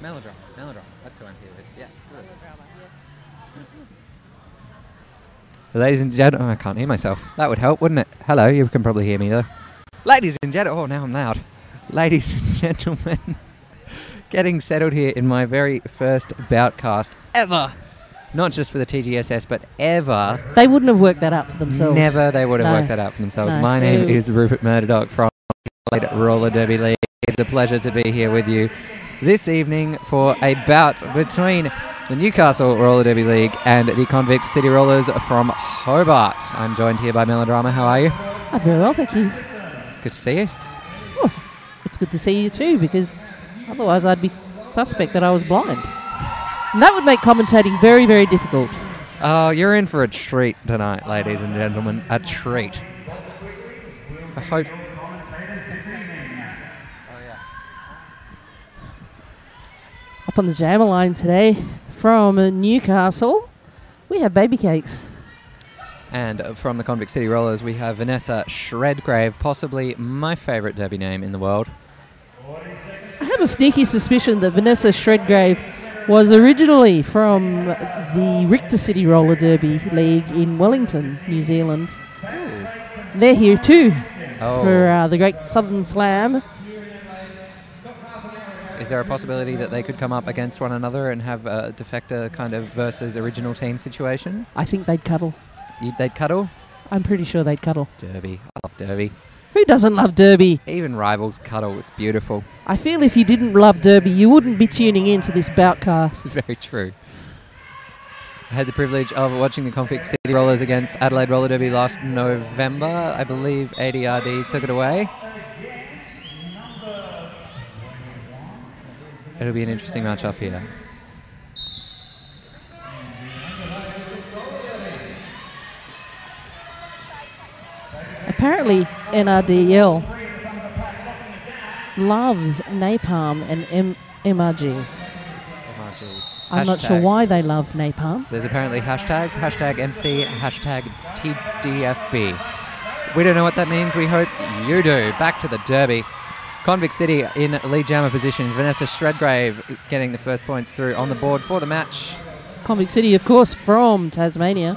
Melodrama. That's who I'm here with. Yes. Melodrama, yes. Ladies and gentlemen, I can't hear myself. That would help, wouldn't it? Hello, you can probably hear me though. Ladies and gentlemen, oh, now I'm loud. Ladies and gentlemen, getting settled here in my very first boutcast ever. Not just for the TGSS, but ever. They wouldn't have worked that out for themselves. Never they would have worked that out for themselves. No. My name is Rupert Murdoch from Roller Derby League. It's a pleasure to be here with you this evening for a bout between the Newcastle Roller Derby League and the Convict City Rollers from Hobart. I'm joined here by Melodrama. How are you? Oh, very well, thank you. It's good to see you. Oh, it's good to see you too, because otherwise I'd be suspect that I was blind. And that would make commentating very, very difficult. Oh, you're in for a treat tonight, ladies and gentlemen. A treat. I hope... Up on the jammer line today from Newcastle, we have Baby Cakes. And from the Convict City Rollers, we have Vanessa Shredgrave, possibly my favourite derby name in the world. I have a sneaky suspicion that Vanessa Shredgrave was originally from the Richter City Roller Derby League in Wellington, New Zealand. Ooh. They're here too for the Great Southern Slam. Is there a possibility that they could come up against one another and have a defector kind of versus original team situation? I think they'd cuddle. They'd cuddle? I'm pretty sure they'd cuddle. Derby. I love Derby. Who doesn't love Derby? Even rivals cuddle. It's beautiful. I feel if you didn't love Derby, you wouldn't be tuning in to this boutcast. It's very true. I had the privilege of watching the Convict City Rollers against Adelaide Roller Derby last November. I believe ADRD took it away. It'll be an interesting matchup here. Apparently, NRDL loves napalm and MRG. I'm not sure why they love napalm. There's apparently hashtags, hashtag MC, hashtag TDFB. We don't know what that means. We hope you do. Back to the derby. Convict City in lead jammer position. Vanessa Shredgrave is getting the first points through on the board for the match. Convict City, of course, from Tasmania.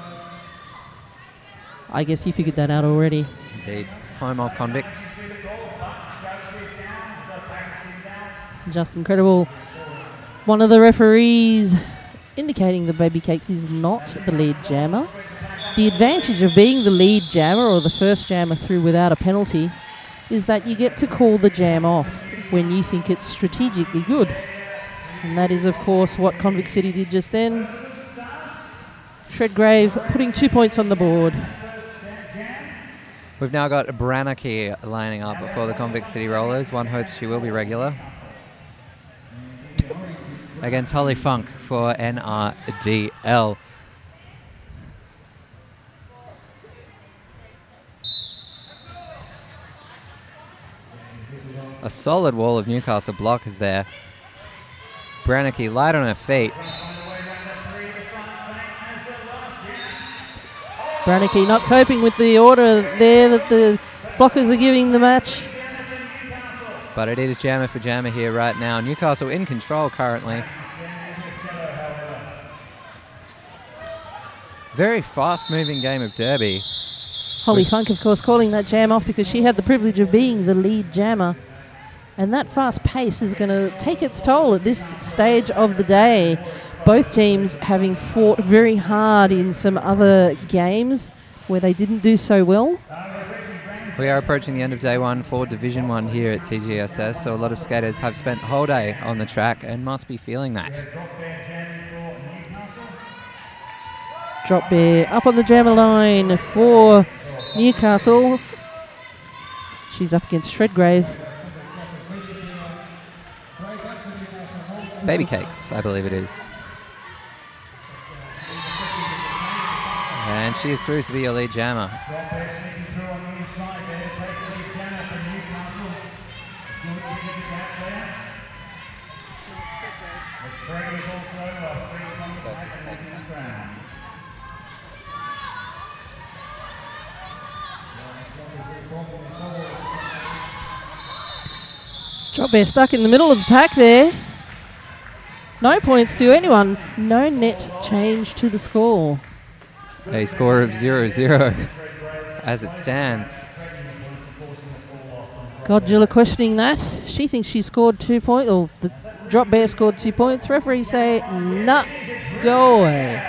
I guess you figured that out already. Indeed. Home of convicts. Just incredible. One of the referees indicating that Baby Cakes is not the lead jammer. The advantage of being the lead jammer or the first jammer through without a penalty is that you get to call the jam off when you think it's strategically good. And that is, of course, what Convict City did just then. Shredgrave putting 2 points on the board. We've now got Brannock here lining up for the Convict City Rollers. One hopes she will be regular. Against Holly Funk for NRDL. A solid wall of Newcastle block is there. Brannock light on her feet. Brannock not coping with the order there that the blockers are giving the match. But it is jammer for jammer here right now. Newcastle in control currently. Very fast-moving game of derby. Holly Funk, of course, calling that jam off because she had the privilege of being the lead jammer. And that fast pace is going to take its toll at this stage of the day. Both teams having fought very hard in some other games where they didn't do so well. We are approaching the end of day one for Division 1 here at TGSS, so a lot of skaters have spent the whole day on the track and must be feeling that. Drop bear up on the jammer line for Newcastle. She's up against Shredgrave. Baby Cakes, I believe it is. And she is through to be your lead jammer. Drop bear stuck in the middle of the pack there. No points to anyone. No net change to the score. A score of 0-0 as it stands. Godzilla questioning that. She thinks she scored 2 points, or the drop bear scored 2 points. Referees say, nah, go away.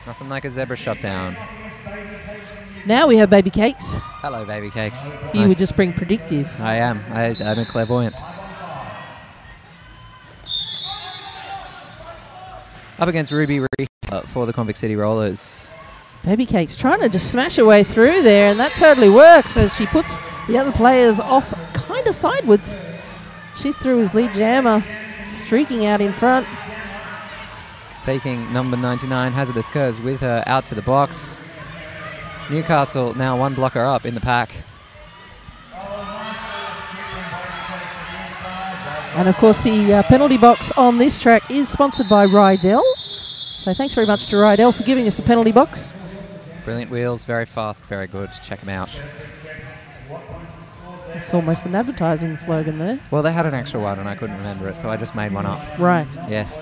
Nothing like a zebra shutdown. Now we have Baby Cakes. Hello, Baby Cakes. You Nice. were just being predictive. I am. I'm a clairvoyant. Up against Ruby for the Convict City Rollers. Baby Cakes trying to just smash her way through there, and that totally works as she puts the other players off kind of sideways. She's through as lead jammer, streaking out in front. Taking number 99, Hazardous Curse, with her out to the box. Newcastle now one blocker up in the pack. And of course the penalty box on this track is sponsored by Rydell. So thanks very much to Rydell for giving us a penalty box. Brilliant wheels, very fast, very good. Check them out. It's almost an advertising slogan there. Well, they had an extra one and I couldn't remember it, so I just made one up. Right. Yes.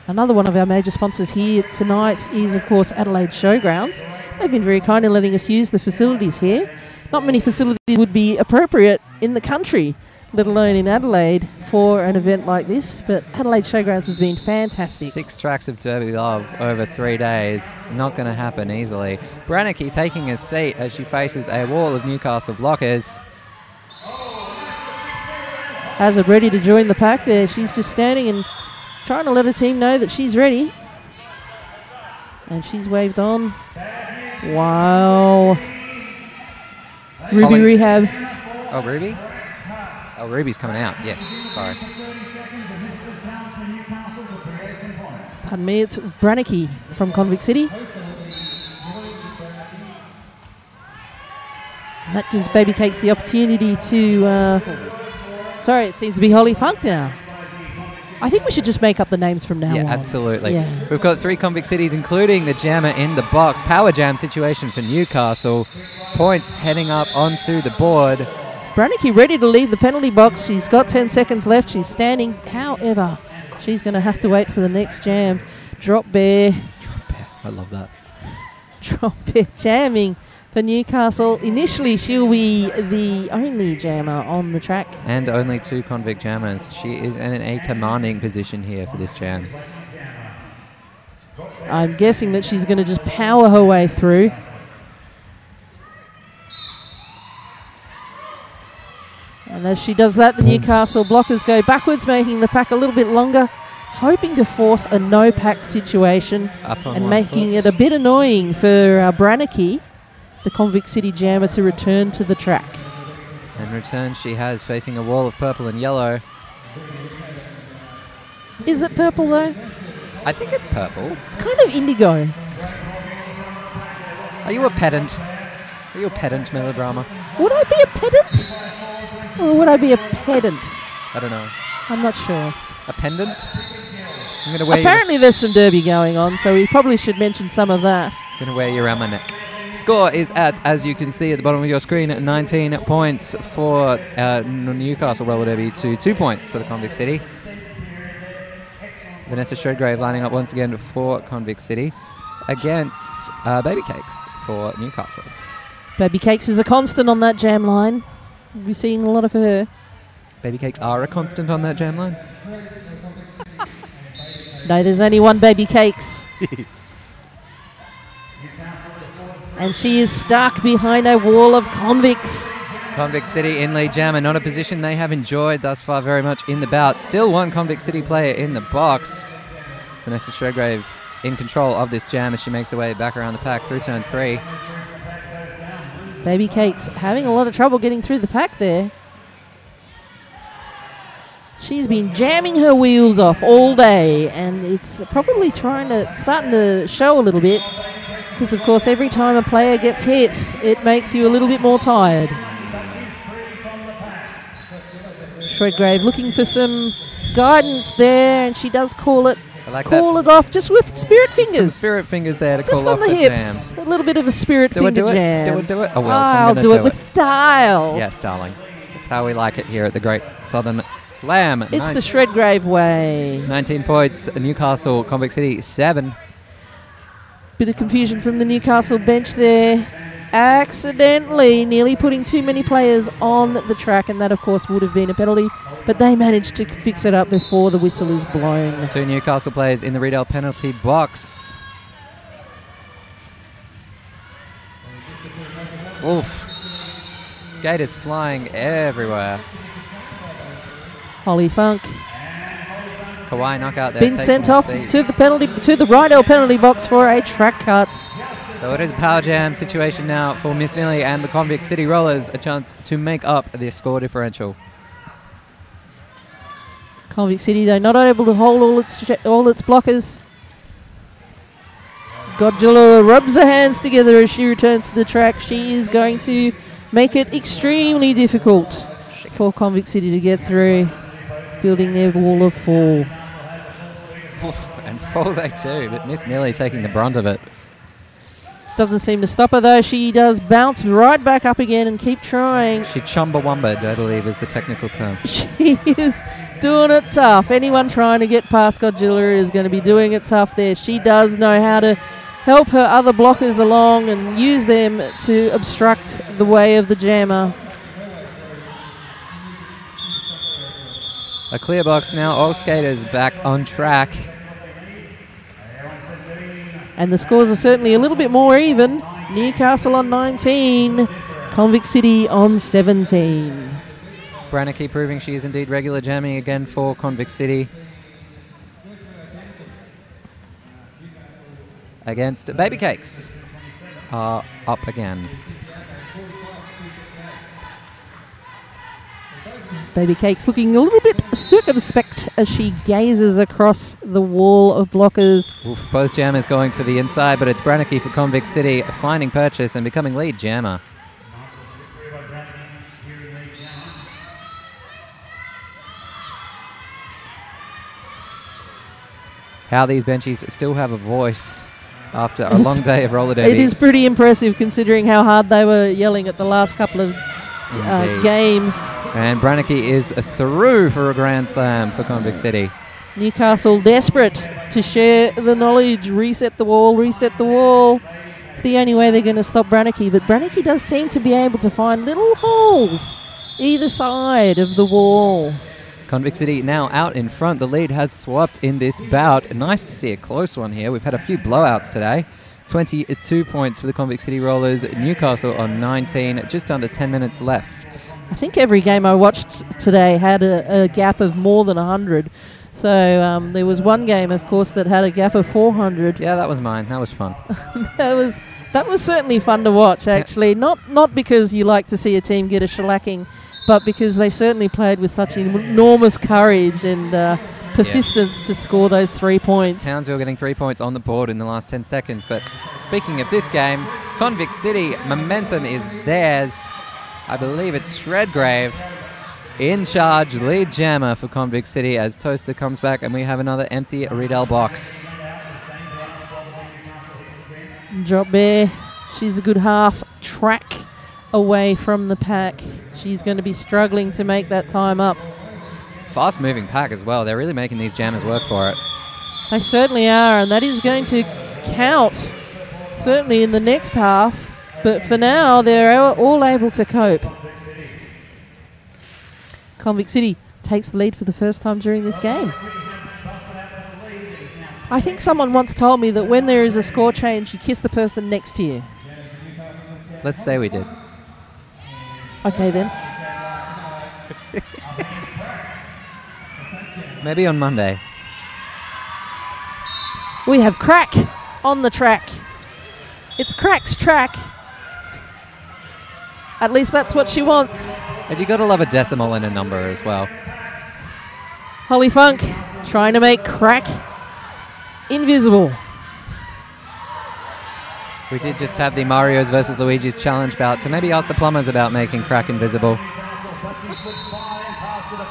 Another one of our major sponsors here tonight is, of course, Adelaide Showgrounds. They've been very kind in letting us use the facilities here. Not many facilities would be appropriate in the country, let alone in Adelaide, for an event like this. But Adelaide Showgrounds has been fantastic. 6 tracks of Derby Love over 3 days. Not going to happen easily. Brannicky taking his seat as she faces a wall of Newcastle blockers. Hazard ready to join the pack there. She's just standing and trying to let her team know that she's ready. And she's waved on. Wow. Ruby Holly. Rehab. Oh, Ruby? Oh, Ruby's coming out. Yes, sorry. Pardon me, it's Brannicky from Convict City. And that gives Baby Cakes the opportunity to... sorry, it seems to be Holly Funk now. I think we should just make up the names from now on. Yeah, absolutely. Yeah. We've got 3 Convict Cities, including the jammer in the box. Power jam situation for Newcastle. Points heading up onto the board. Brannicky ready to leave the penalty box. She's got 10 seconds left. She's standing. However, she's going to have to wait for the next jam. Drop bear. Drop bear. I love that. Drop bear jamming for Newcastle. Initially, she'll be the only jammer on the track. And only 2 convict jammers. She is in a commanding position here for this jam. I'm guessing that she's going to just power her way through. And as she does that, the Newcastle blockers go backwards, making the pack a little bit longer, hoping to force a no-pack situation and making it a bit annoying for Brannicky, the Convict City jammer, to return to the track. In return, she has facing a wall of purple and yellow. Is it purple, though? I think it's purple. It's kind of indigo. Are you a pedant? Are you a pedant, Melodrama? Would I be a pedant? Or would I be a pedant? I don't know. I'm not sure. A pendant? I'm going to wear Apparently there's some derby going on, so we probably should mention some of that. Going to wear you around my neck. Score is at, as you can see at the bottom of your screen, 19 points for Newcastle roller derby to 2 points to the Convict City. Vanessa Shredgrave lining up once again for Convict City against Baby Cakes for Newcastle. Baby Cakes is a constant on that jam line. We'll be seeing a lot of her. Baby Cakes are a constant on that jam line? No, there's only one Baby Cakes. And she is stuck behind a wall of convicts. Convict City in lead jammer, not a position they have enjoyed thus far very much in the bout. Still one Convict City player in the box. Vanessa Shredgrave in control of this jam as she makes her way back around the pack through turn 3. Baby Cakes having a lot of trouble getting through the pack there. She's been jamming her wheels off all day, and it's probably starting to show a little bit, because of course every time a player gets hit, it makes you a little bit more tired. Shredgrave looking for some guidance there, and she does call it. Call it off just with spirit fingers. Some spirit fingers there to just call off on the hips. jam. A little bit of a spirit finger jam. Do it. Oh, well, I'll do it with style. Yes, darling. That's how we like it here at the Great Southern Slam. It's the Shredgrave way. 19 points, Newcastle, Convict City 7. Bit of confusion from the Newcastle bench there. Accidentally nearly putting too many players on the track, and that of course would have been a penalty, but they managed to fix it up before the whistle is blown. 2 Newcastle players in the Riedel penalty box. Oof. Skaters flying everywhere. Holly Funk Kawhi knockout there. been sent off to the Riedel penalty box for a track cut. So it is a power jam situation now for Miss Millie and the Convict City Rollers, a chance to make up their score differential. Convict City, though, not able to hold all its blockers. Godzilla rubs her hands together as she returns to the track. She is going to make it extremely difficult for Convict City to get through, building their wall of fall. And fall they too, but Miss Millie taking the brunt of it. Doesn't seem to stop her, though. She does bounce right back up again and keep trying. She chumbawumbered, I believe, is the technical term. She is doing it tough. Anyone trying to get past Godzilla is going to be doing it tough there. She does know how to help her other blockers along and use them to obstruct the way of the jammer. A clear box now, all skaters back on track. And the scores are certainly a little bit more even. Newcastle on 19, Convict City on 17. Brannicky proving she is indeed regular jamming again for Convict City. Against Baby Cakes. Up again. Baby Cakes looking a little bit circumspect as she gazes across the wall of blockers. Oof, both jammers going for the inside, but it's Brannicky for Convict City finding purchase and becoming lead jammer. How these benchies still have a voice after a long day of roller derby. It is pretty impressive considering how hard they were yelling at the last couple of games. And Brannicky is through for a Grand Slam for Convict City. Newcastle desperate to share the knowledge, reset the wall. It's the only way they're going to stop Brannicky, but Brannicky does seem to be able to find little holes either side of the wall. Convict City now out in front. The lead has swapped in this bout. Nice to see a close one here. We've had a few blowouts today. 22 points for the Convict City Rollers. Newcastle on 19, just under 10 minutes left. I think every game I watched today had a gap of more than 100. So there was one game, of course, that had a gap of 400. Yeah, that was mine. That was fun. that was certainly fun to watch, actually. Not because you like to see a team get a shellacking, but because they certainly played with such enormous courage and persistence to score those 3 points. Townsville getting 3 points on the board in the last 10 seconds. But speaking of this game, Convict City, momentum is theirs. I believe it's Shredgrave in charge, lead jammer for Convict City as Toaster comes back and we have another empty Riedel box. Drop Bear, she's a good half track away from the pack. She's going to be struggling to make that time up. Fast moving pack as well. They're really making these jammers work for it. They certainly are, and that is going to count certainly in the next half, but for now they're all able to cope. Convict City takes the lead for the first time during this game. I think someone once told me that when there is a score change, you kiss the person next to you. Let's say we did. Okay then. Maybe on Monday. We have Crack on the track. It's Crack's track. At least that's what she wants. And you got to love a decimal in a number as well. Holly Funk trying to make Crack invisible. We did just have the Mario's versus Luigi's challenge bout, so maybe ask the plumbers about making Crack invisible.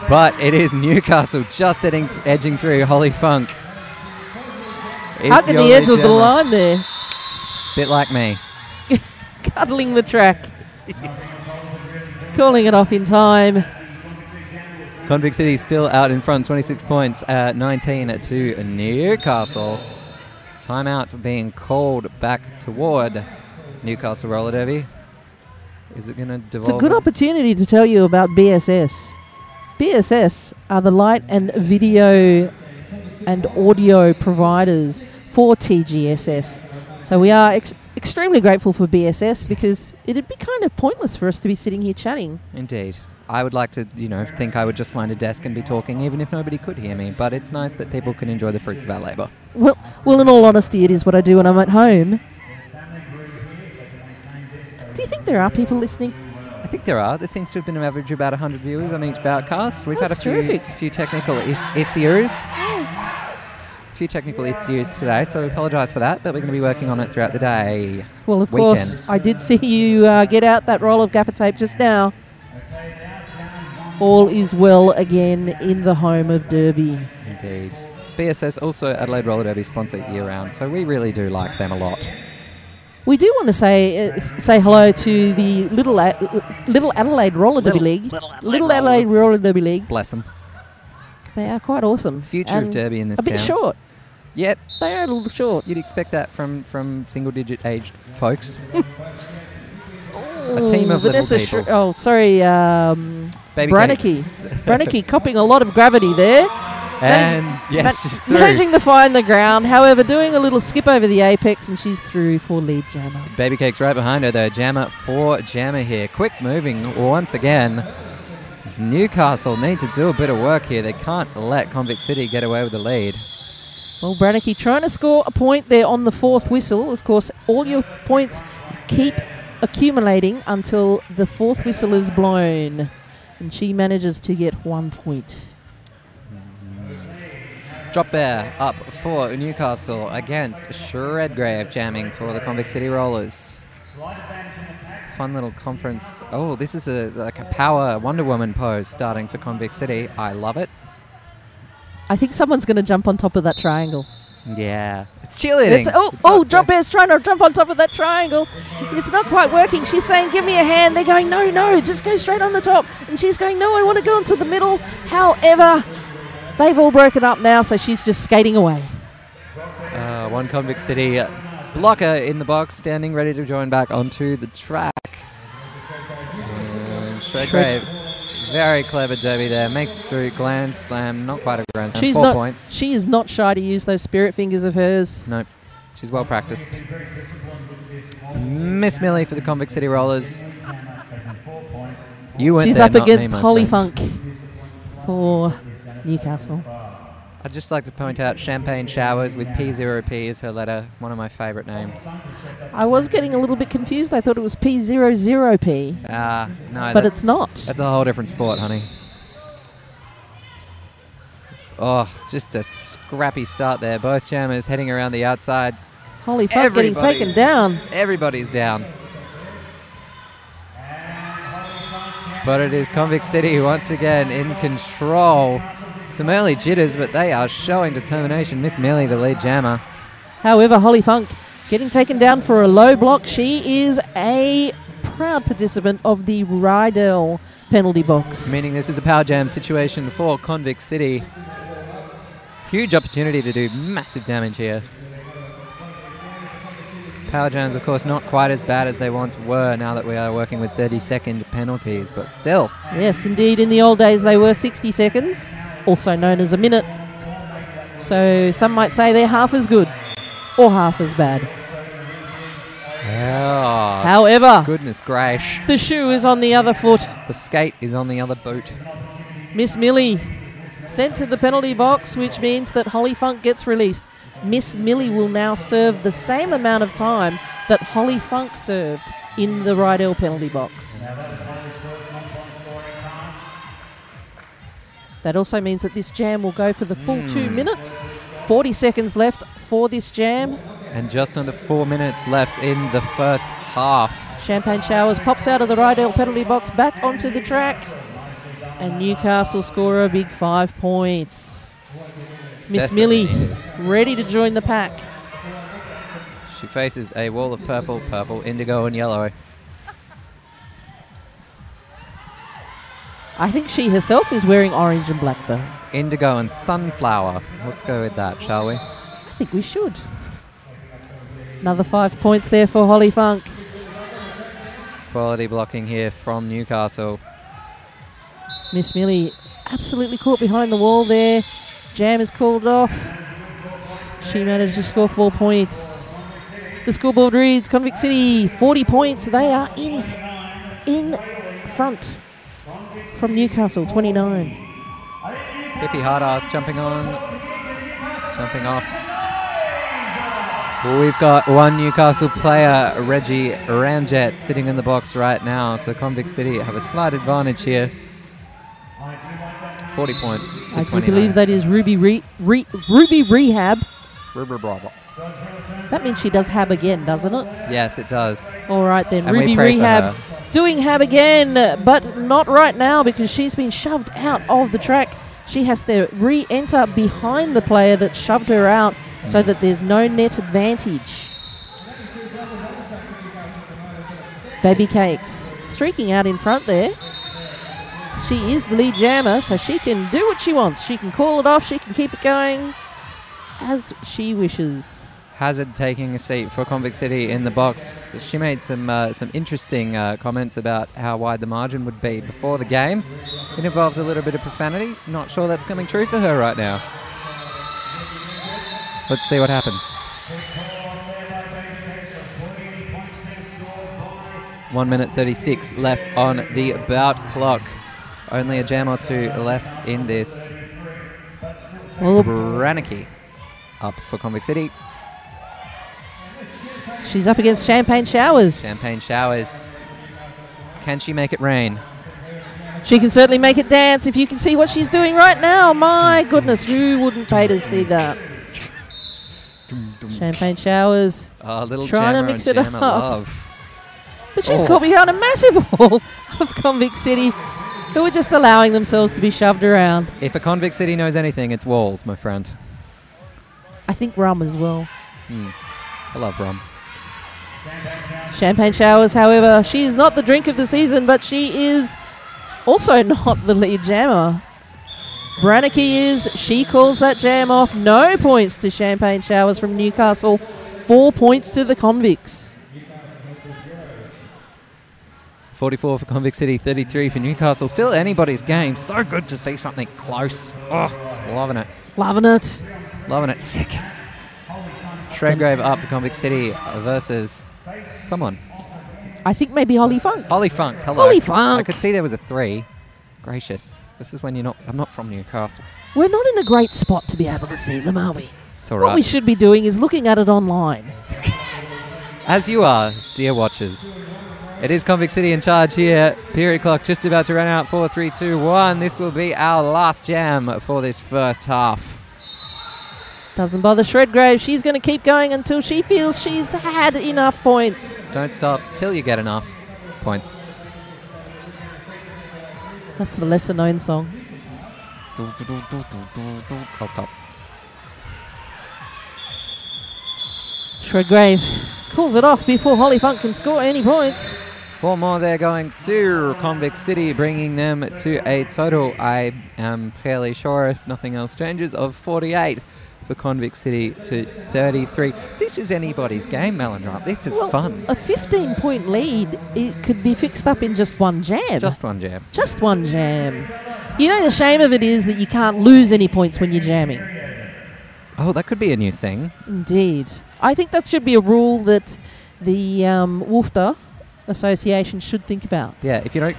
But it is Newcastle just edging through. Holly Funk hugging the edge of the line there. Bit like me. Cuddling the track. calling it off in time. Convict City still out in front, 26 points, 19 to Newcastle. Timeout being called back toward Newcastle roller derby. Is it going to devolve? It's a good opportunity to tell you about BSS. BSS are the light and video and audio providers for TGSS. So we are extremely grateful for BSS because it'd be kind of pointless for us to be sitting here chatting. Indeed. I would like to, think I would just find a desk and be talking even if nobody could hear me, but it's nice that people can enjoy the fruits of our labour. Well, in all honesty, it is what I do when I'm at home. Do you think there are people listening? I think there are. There seems to have been an average of about 100 viewers on each Boutcast. We've had a few technical issues. A few technical issues today, so we apologise for that, but we're going to be working on it throughout the day. Well, of course, I did see you get out that roll of gaffer tape just now. All is well again in the home of Derby. Indeed. BSS, also Adelaide Roller Derby, sponsor year-round, so we really do like them a lot. We do want to say hello to the Little Adelaide Roller Derby League. Little Adelaide Roller Derby League. Bless them. They are quite awesome. Future of Derby in this town. A bit short. Yep. They are a little short. You'd expect that from single-digit aged folks. A team of Vanessa little people. Baby Brannicky copping a lot of gravity there. And yes, she's through. Managing to find the ground, however, doing a little skip over the apex, and she's through for lead Jammer. Baby Cake's right behind her, though. Jammer for Jammer here. Quick moving once again. Newcastle need to do a bit of work here. They can't let Convict City get away with the lead. Well, Brannicky trying to score a point there on the fourth whistle. Of course, all your points keep accumulating until the fourth whistle is blown. And she manages to get 1 point. Drop bear up for Newcastle against Shredgrave, jamming for the Convict City Rollers. Fun little conference. Oh, this is like a power Wonder Woman pose starting for Convict City. I love it. I think someone's going to jump on top of that triangle. Yeah. It's cheerleading. Drop bear's trying to jump on top of that triangle. It's not quite working. She's saying, give me a hand. They're going, no, just go straight on the top. And she's going, no, I want to go into the middle. However, they've all broken up now, so she's just skating away. One Convict City blocker in the box, standing ready to join back onto the track. Shredgrave, very clever derby there. Makes it through Grand Slam, not quite a Grand Slam, 4 points. She is not shy to use those spirit fingers of hers. No, she's well practiced. Miss Millie for the Convict City Rollers. She's up against Holly Funk for Newcastle. I'd just like to point out Champagne Showers with P0P is her letter, one of my favourite names. I was getting a little bit confused. I thought it was P00P. No. But it's not. That's a whole different sport, honey. Oh, just a scrappy start there. Both jammers heading around the outside. Holly Funk getting taken down. Everybody's down. But it is Convict City once again in control. Some early jitters, but they are showing determination. Miss Millie, the lead jammer. However, Holly Funk getting taken down for a low block. She is a proud participant of the Rydell penalty box. Meaning this is a power jam situation for Convict City. Huge opportunity to do massive damage here. Power jams, of course, not quite as bad as they once were now that we are working with 30-second penalties, but still. Yes, indeed. In the old days, they were 60 seconds, also known as a minute. So some might say they're half as good or half as bad. Oh, however, goodness gracious, the shoe is on the other foot. The skate is on the other boot. Miss Millie sent to the penalty box, which means that Holly Funk gets released. Miss Millie will now serve the same amount of time that Holly Funk served in the Rydell penalty box. That also means that this jam will go for the full 2 minutes. 40 seconds left for this jam. And just under 4 minutes left in the first half. Champagne Showers pops out of the Rydell penalty box back onto the track. And Newcastle score a big 5 points. Miss Millie ready to join the pack. She faces a wall of purple, indigo and yellow. I think she herself is wearing orange and black, though. Indigo and sunflower. Let's go with that, shall we? I think we should. Another 5 points there for Holly Funk. Quality blocking here from Newcastle. Miss Millie absolutely caught behind the wall there. Jam is called off. She managed to score 4 points. The scoreboard reads Convict City 40 points. They are in front from Newcastle 29. Hippie Hardass jumping off. We've got one Newcastle player, Reggie Ramjet, sitting in the box right now. So Convict City have a slight advantage here. 40 points to 29. I do believe that is Ruby Rehab. That means she does Hab again, doesn't it? Yes, it does. All right then, And Ruby we pray for Rehab her. doing Hab again, but not right now because she's been shoved out of the track. She has to re-enter behind the player that shoved her out so that there's no net advantage. Baby Cakes streaking out in front there. She is the lead jammer, so she can do what she wants. She can call it off, she can keep it going as she wishes. Hazard taking a seat for Convict City in the box. She made some interesting comments about how wide the margin would be before the game. It involved a little bit of profanity. Not sure that's coming true for her right now. Let's see what happens. 1 minute 36 left on the bout clock. Only a jam or two left in this. Brannicky up for Convict City. She's up against Champagne Showers. Champagne Showers. Can she make it rain? She can certainly make it dance if you can see what she's doing right now. My goodness, who wouldn't pay to see that? Champagne Showers. Oh, little trying to jammer mix and it jammer up. love. But she's caught behind a massive wall of Convict City who are just allowing themselves to be shoved around. If a Convict City knows anything, it's walls, my friend. I think rum as well. I love rum. Champagne Showers, however, she is not the drink of the season, but she is also not the lead jammer. Brannicky is. She calls that jam off. No points to Champagne Showers from Newcastle. 4 points to the Convicts. 44 for Convict City, 33 for Newcastle. Still anybody's game. So good to see something close. Oh, loving it. Loving it. Loving it. Sick. Shredgrave up for Convict City versus someone. I think maybe Holly Funk. Holly Funk. Hello. Holly Funk. I could see there was a 3. Gracious. This is when I'm not from Newcastle. We're not in a great spot to be able to see them, are we? It's all right. What we should be doing is looking at it online. As you are, dear watchers. It is Convict City in charge here. Period clock just about to run out. 4, 3, 2, 1. This will be our last jam for this first half. Doesn't bother Shredgrave. She's going to keep going until she feels she's had enough points. Don't stop till you get enough points. That's the lesser known song. I'll stop. Shredgrave calls it off before Holly Funk can score any points. 4 more there going to Convict City, bringing them to a total, I am fairly sure, if nothing else changes, of 48 for Convict City to 33. This is anybody's game, Melendrop. This is fun. A 15-point lead, it could be fixed up in just one jam. Just one jam. Just one jam. You know, the shame of it is that you can't lose any points when you're jamming. Oh, that could be a new thing. Indeed. I think that should be a rule that the Woofter Association should think about. Yeah, if you don't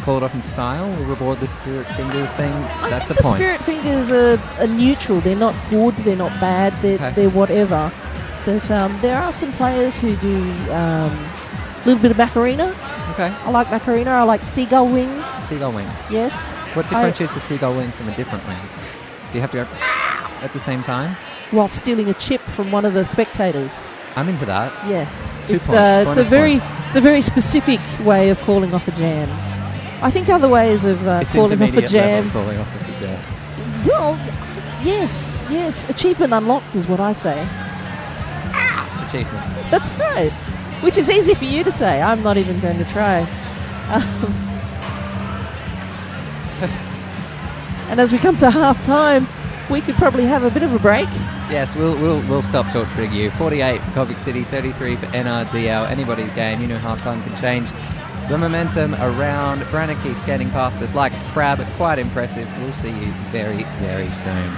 call it off in style, we'll reward the Spirit Fingers thing. That's a the point. Spirit Fingers are neutral. They're not good, they're not bad, they're whatever. But there are some players who do a little bit of Macarena. Okay. I like Macarena. I like seagull wings. Seagull wings. Yes. What differentiates a seagull wing from a different wing? Do you have to go at the same time? While stealing a chip from one of the spectators. I'm into that. Yes. 2 It's points. a very specific way of calling off a jam. I think other ways of calling off a jam. Calling off a jam. Well, yes. Achievement unlocked is what I say. Achievement. That's right. Which is easy for you to say. I'm not even going to try. And as we come to half-time, we could probably have a bit of a break. Yes, we'll stop torturing you. 48 for Coventry City, 33 for NRDL. Anybody's game. You know half-time can change the momentum around. Brannicky skating past us like a crab. Quite impressive. We'll see you very, very soon.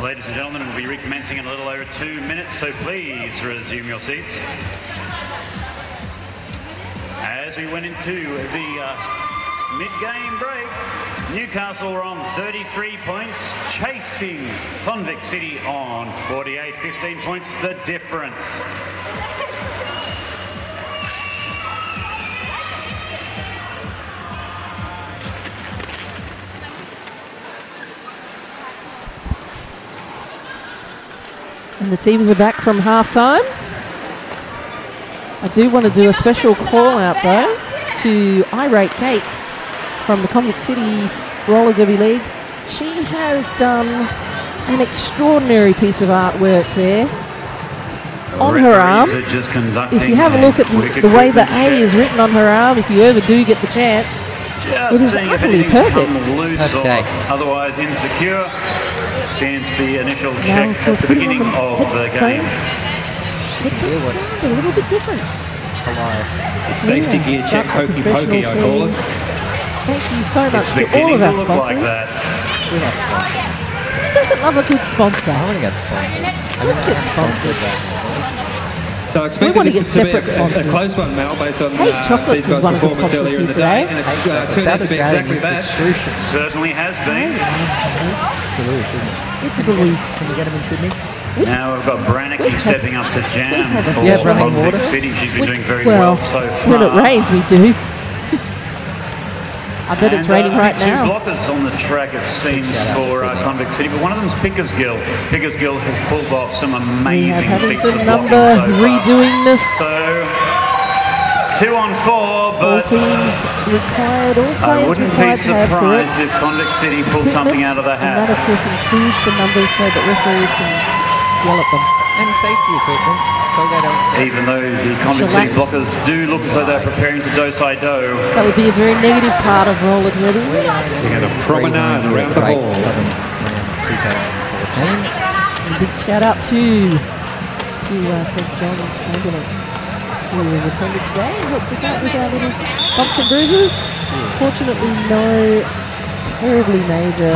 Ladies and gentlemen, we'll be recommencing in a little over 2 minutes, so please resume your seats. As we went into the mid-game break, Newcastle were on 33 points, chasing Convict City on 48, 15 points the difference. And the teams are back from half-time. I do want to do a special call-out, though, to Irate Kate from the Convict City Roller Derby League. She has done an extraordinary piece of artwork there on her arm. If you have a look at the way the A is written on her arm, if you ever do get the chance, it is utterly perfect. Perfect day. Otherwise insecure since the initial check at the beginning of the game. It does sound a little bit different. The safety gear checks hokey pokey, I call it. Thank you so much to all of our sponsors. We love sponsors. Who doesn't love a good sponsor? I want to get sponsored. Let's get sponsored. So We want to get to separate be sponsors. a close one, Mel, based on Hey Chocolates these guys' is one of the performance sponsors earlier in here the day, today. and it's South turned out to be Australian exactly that. institution. Certainly has been. It's Duluth, isn't it? It's a belief. Can we get them in Sydney? Now we've got Brannicky stepping up to jam have a for running Convict water. City. She's been doing very Well, well so far. when it rains, we do. I bet it's raining right two now. blockers on the track, it seems, for Convict City, but one of them's Pickersgill. Pickersgill has pulled off some We amazing have having feats of some blocking number so far. redoing this. So it's 2 on 4, All but teams required, all I players wouldn't be required to have correct surprised if Convict City pulled something equipment, out of the and that hat. of course includes the numbers so that referees can yell at them. And safety equipment, so they don't. Even though the Convict City Shellacked. blockers do look as though they're preparing to do-si-do. That would be a very negative part of roller derby. We're going to promenade around the ball. Southern Slam 2014. A big shout out to St John's Ambulance who attended today and helped us out with our little bumps and bruises. Fortunately, no terribly major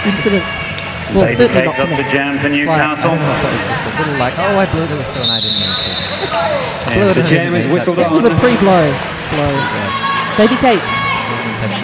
incidents. Well, Baby certainly Cakes not up to tonight. jam for Like, I Newcastle. don't know if it was just a little like, oh, I blew the whistle and I didn't mean to. And the jam is whistled It on. was a pre-blow. Baby Cakes.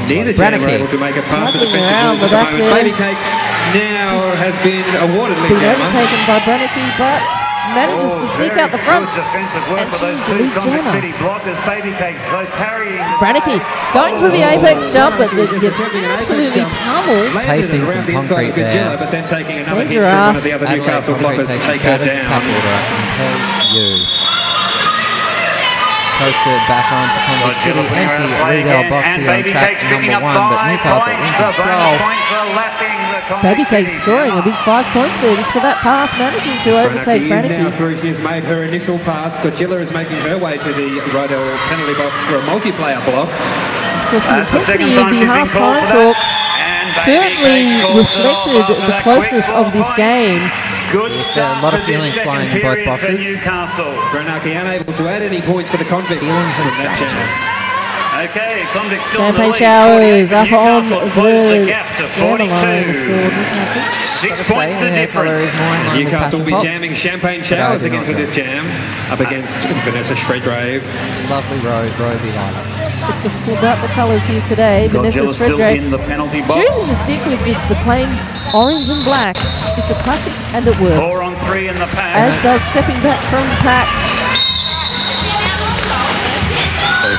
Neither jam were Brannicky. able to make it past the Travelling defensive around rules the at the back moment. there. Baby Cakes now has been awarded lead Been jammer. overtaken by Brannicky, but manages to sneak out the front. Good defensive work And for those she's the two lead Convict jammer. City blockers. Baby Cakes, so parrying. Brannicky going for the apex jump, but gets absolutely pummeled. Tasting Landed some around the inside concrete of Godzilla, there. but then taking another hit Danger from one ass. of the other Adelaide Newcastle Concrete blockers to takes take her that as a down. tap order, I can tell you. Toasted back on for Convict City, empty Riedel box here on track number 1, but Newcastle in control. Baby Cakes scoring a big 5 points there just for that pass, managing to overtake Brannicky is now Brannicky. through. She's made her initial pass. Godzilla is making her way to the Riedel penalty box for a multiplayer block. Of course, the That's the second intensity of time the she's been called half-time for that. talks And Baby certainly Cakes calls it off reflected after the that closeness quick of this ball game. Good Yes, start a lot of to this feelings second flying in both period for boxes. Newcastle. Brannicky unable to add any points for the convicts. Feelings and from that strategy. jam. Okay, Convict still in the Champagne lead. showers 48. up on Newcastle closed the the gap to jammer line for 42. Newcastle. 6 Gotta points say, the the hair colour difference. is more in line with Newcastle will be Passion Pop. jamming champagne showers do again not for go. this jam, up against Vanessa Shredgrave. Lovely rosy lilac. It's about the colours here today. Vanessa Godzilla's still Shredgrave in the penalty box. choosing to stick with just the plain orange and black. It's a classic and it works. 4 on 3 in the pack. As does stepping back from the pack.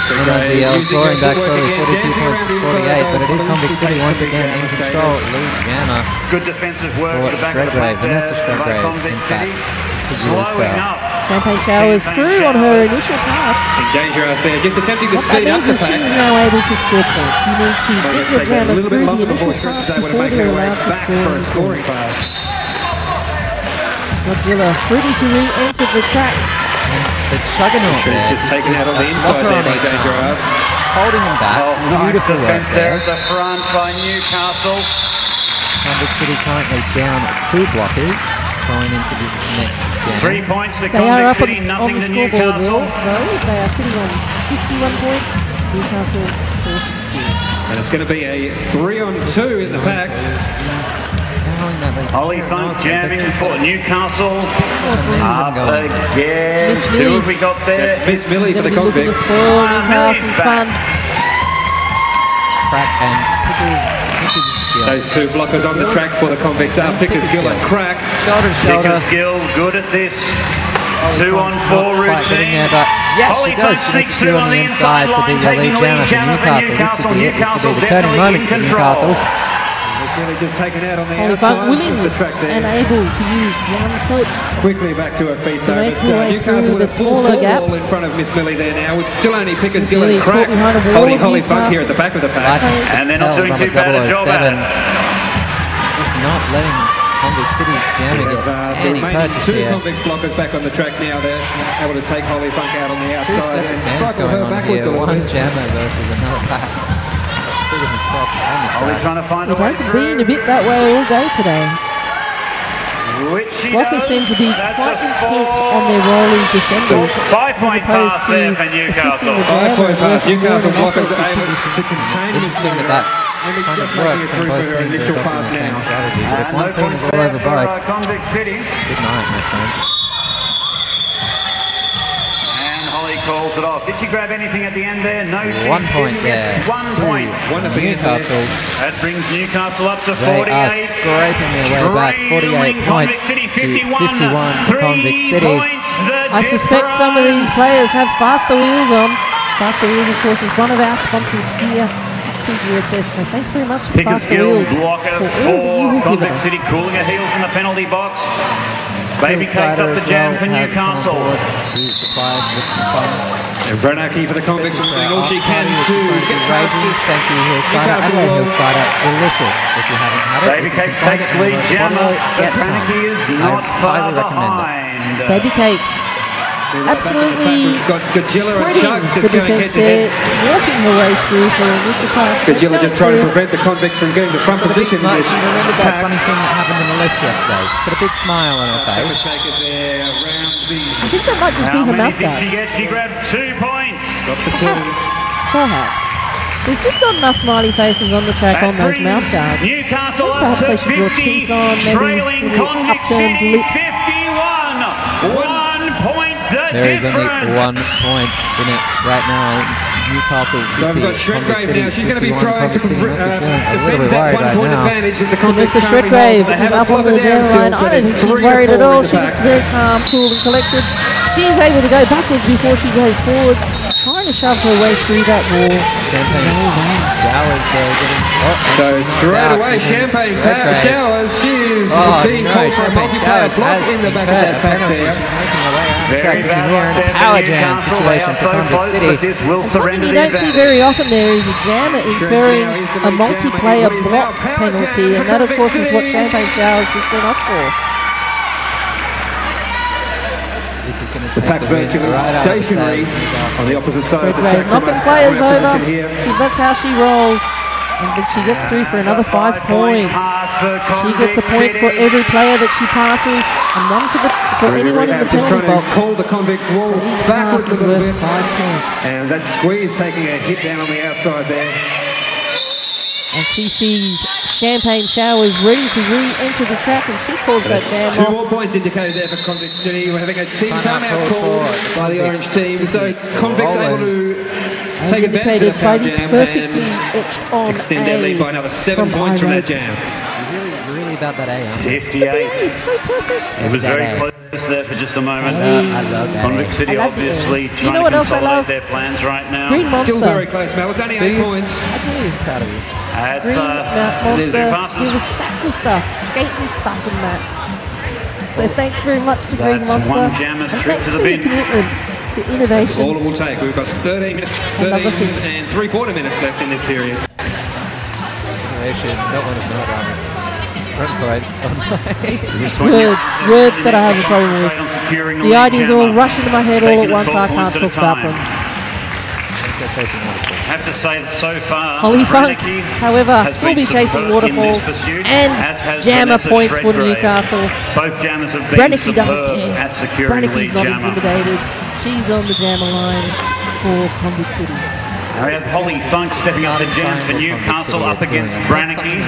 NRDL scoring back slowly, 42 points to 48, but it is Convict City once again in control. Lead jammer Good defensive work for at the back of the Shredgrave, pack Vanessa there by Shredgrave, Convict in fact, City. to use Slowing up. Champagne showers through on her initial pass. In danger us there, just attempting to What that speed up means the is she's pack. now able to score points. You need to get your Take a jammer little bit through the longer initial before Shred's pass able to before make they're her way allowed to back score. for a scoring pass. Godzilla ready to re-enter the track. the juggernaut Shred's there. just taken out on the inside Locker there on by each Danger arm, Us. holding him back. Oh, nice Beautiful work defense there there. at the front by Newcastle. Convict City currently down 2 blockers going into this next game. 3 points to They are Convict up City, on nothing the to scoreboard Newcastle. though. They are sitting on 61 points. Newcastle 42. And it's going to be a 3-on-2 in the pack. Going holding that lead. Holly Funk jamming for Newcastle. Up Going. again. Miss Who Millie. have we got there? Miss Millie for the Looking to convicts. spoil Newcastle's fun. Crack and Pickers skill. Those two blockers on the track for the convicts are Pickers Gill and Crack. Shoulder to shoulder. Pickers Gill good at this. Holly 2 on Funk 4 not quite getting routine. there, but yes, Holly she does. Funk She makes sneaks a few on the inside to be your lead jammer for Newcastle. This could be it. This could be the turning moment for Newcastle. Really just taken out on the Holly outside Funk willing of the track there. and able to use one foot. Quickly back to her feet. To make her way Newcastle through with the a full smaller ball gaps. in front of Miss Millie there now. It's still only Pickers Miss Gill Millie and Crack. caught behind a wall Holding of Holly Funk here at the back of the pack. And they're not doing too bad a job at it. Just not letting Convict City's jamming The get any remaining purchase two here. convicts blockers back on the track now. They're able to take Holly Funk out on the Two outside separate and games cycle going her on backwards here. a little One bit. jammer versus another pack. Two different spots on the Holly track. trying to find a It way hasn't through. been a bit that way all day today. Which she Blockers does. seem to be That's quite a intense four. on their rolling defenders, 5-point as opposed pass to there for assisting Newcastle. the 5 jammer point and pass. working more Newcastle in an blockers offensive are able position. to contain Miss Interesting Millie. that Only kind just of works making it when through both for her teams are initial adopting pass the same now. strategy. But if No one team points is all there over for both, Convict City. good night, my friend. And Holly calls it off. Did she grab anything at the end there? No. she 1 point didn't. there. Yes, 1 point. One at the end there. Newcastle, That brings Newcastle up to they 48. are scraping their way back. 48 points to 51 for Convict City. I suspect some of these players have faster wheels on. Faster Wheels, of course, is one of our sponsors here at TGSS. So thanks very much to Pickers Faster Gill Wheels blocker for all that you for have given Convict us. City, cooling her heels in the penalty box. Baby Cakes Hillsider up the as jam well for have come on Newcastle. board to supply us with some fun. And Brenaki for the convicts is doing all she can Party, which to is going to be get past raging. this. Thank you, Hillsider. Newcastle Adelaide will- Hillsider, delicious if you haven't had it. Baby If you Cakes can find takes it in lead the jammer. bottle, The get some. Panicky is I not far highly recommend it. behind. Baby Cakes absolutely We've got Gajilla and shredding Chugs the just going head defence to there, head. walking her way through for an initial pass. Gajilla just trying to prevent the convicts from getting to front Got a big position. smile. with She remembered that Pack. funny thing that happened in the lift yesterday. She's got a big smile on her face. Take it there around the I think that might just be How her many mouth did guard. she get? She grabbed 2 points. got the turns. Perhaps. There's just not enough smiley faces on the track That on those brings mouth guards. Newcastle up Perhaps to they should draw 50, teeth on, maybe trailing a little Convict upturned City, lip. 51. 1 point the There is only difference. 1 point in it right now. Newcastle 50. So we've got Shredgrave now. She's going to be 51. trying to Convict City must be feeling a little defend bit that worried 1 right point now. advantage that the Mr. convicts currently Shredgrave hold. They is have up a on the blocker down jam still line. I to don't think she's 3 or worried at 4 all. in the She back. looks very calm, cool and collected. She is able to go backwards before she goes forwards, trying to shove her way through that wall. Champagne showers getting. So straight away, Champagne Showers. She's being called for a multiplayer block in the back of that pack there. She's making her way out. Very Track bad in here right in a there for power jam Newcastle. They situation are for so Convict close, City. but this will And something surrender you the don't see advantage. very often there is a jammer incurring a multiplayer block penalty, and that of course is what Champagne Showers was set up for. This is going to The take pack the wind virtually right out of the stationary sails. on the opposite side of the Redgrave track. knocking players over here. because that's how she rolls. And then she gets through for another 5 points. She gets a point for every player that she passes, and one for anyone in the Just penalty trying to box. pull the convicts wall So each backwards pass a is little worth bit. 5 points. And that squeeze taking a hit down on the outside there. And she sees Champagne Showers ready to re-enter the track, and she calls that jam 2 off. more points indicated there for Convict City. We're having a team Timeout timeout call called for by the Convict Orange team. So City. Convicts able Rollers. to As take advantage indicated of by that the power jam perfectly and etched on extend their lead by another 7 points from that jam. You're really about that A, aren't you? 58. It's so perfect. It was very That close there for just a moment. I love that. Convict City I love the obviously you trying know to what else I consolidate love? their plans right now. Green Monster. Still very close, Mel. It's only 8 points. I do. Proud of you. That's, Green there's Monster your passes. give us stacks of stuff, skating stuff and that. So thanks very much to Green That's Monster. one jammer's And trip thanks to for the your bin. commitment to All innovation. it will take. We've got 13 minutes, And other 13 things. and 3/4 minutes left in this period. Innovation, don't want to melodramas. Strong points. It's words that I have a problem with. The ideas all rush into my head all at once. I can't talk about them. Have to say that so far, Holly Funk, Reneke however, has will been be chasing superb in waterfalls this pursuit, and as has jammer Vanessa points for Shredgrave. Newcastle. Both jammers have been Brennicky doesn't superb care. at securing Brennicky's lead not jammer. intimidated. She's on the jammer line for Convict City. We have Holly Funk stepping up to jam for Newcastle up against Brannicky.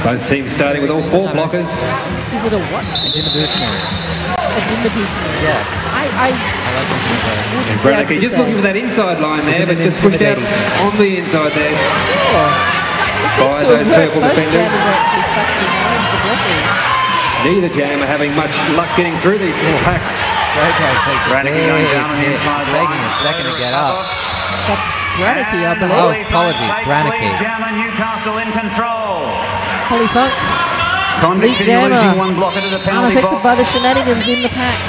Both teams starting with all 4 blockers. Is it a what? A diminutionary. Yeah. I And Brannicky just looking for that inside line there, but just pushed out on the inside there. Sure. It seems to have worked. Both jammers are actually stuck behind the blockers. Neither jam are having much luck getting through these small packs. Brannicky going down on the inside line. Taking a second to get up. That's Brannicky, I believe. Oh, apologies, Brannicky. Jammer, Newcastle in control. Holly Funk, Convict City Jammer, losing 1 blocker to the penalty unaffected box. by the shenanigans in the pack.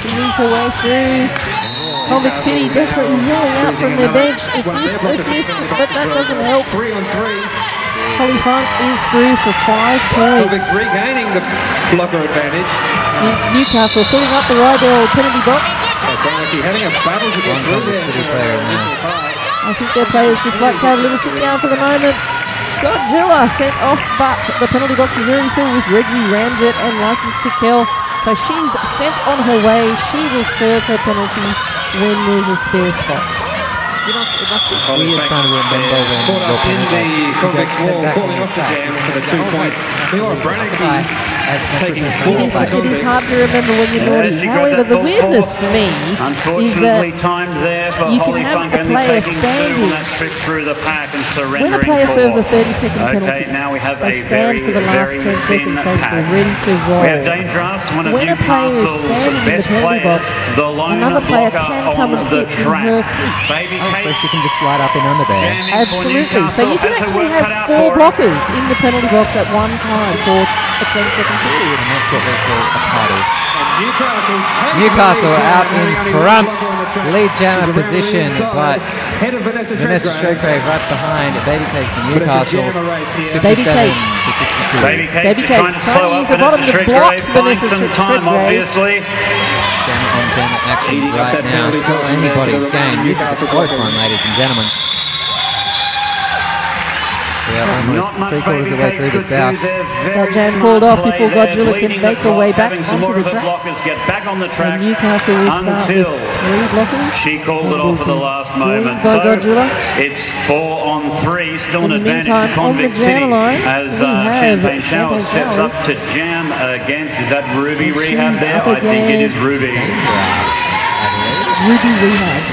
She moves her way through. Convict City desperately yelling out from their bench, assist, but that doesn't help. 3 on 3. Holly Funk is through for 5 points. Convict regaining the blocker advantage. Newcastle filling up the Rydell penalty box. Brannicky having a battle to get through there. City player now. I think their players just like to have a little sit down for the moment. Godzilla sent off, but the penalty box is already full with Reggie Ramjet and License to Kill. So she's sent on her way. She will serve her penalty when there's a spare spot. It must be weird trying to remember when caught up in the convict's wall, calling off the jam for the 2 points. Meanwhile, Brannicky taking It is hard to remember when you're naughty. However, the weirdness for me is that timed there for you can Holly have Funk a only player taking 2 standing. on that trip through the pack and surrendering when a player 4. serves a 30-second penalty, Okay, now we have they a stand for the last 10 seconds so that they're ready to roll. We have Dangerous, one of When a player is Newcastle's standing in the best penalty players, box, the lone another player blocker can come on and the sit in track. her seat. Baby Oh, so Kate she can just slide up in under there. jamming for Absolutely. So you can Newcastle. Has her actually work cut have out 4 for her. blockers in the penalty box at one time for a 10-second period. And that's what they call a party. Newcastle out in front. Lead jammer position, but Vanessa Shredgrave right behind. Baby Cakes for Newcastle. Baby 57 Cakes. to 62. Baby Cakes Baby is trying Cakes to trying slow to up use her bottom to block Shredgrave, Vanessa buying some time, Shredgrave. obviously. Jammer on jammer action Eating up right that now. penalty Still box anybody's there for the game. This is a Newcastle close blockers. one, ladies and gentlemen. We are almost Not much 3/4 of the Baby way through Cakes this could do bout. their That very jam smart called off play before there, Godzilla can bleeding make the her way clock, back having some onto more the of her track. blockers get back on the So track Newcastle will start with until 3 blockers. she called it off at the last Joined moment. by So Godzilla. it's 4 on 3, still an In the advantage meantime, to on the Convict jammer City line, as we have Champagne Showers Champagne steps Showers. up to jam against, is that Ruby And Rehab she's there? up I think it is against Ruby. Ruby Rehab.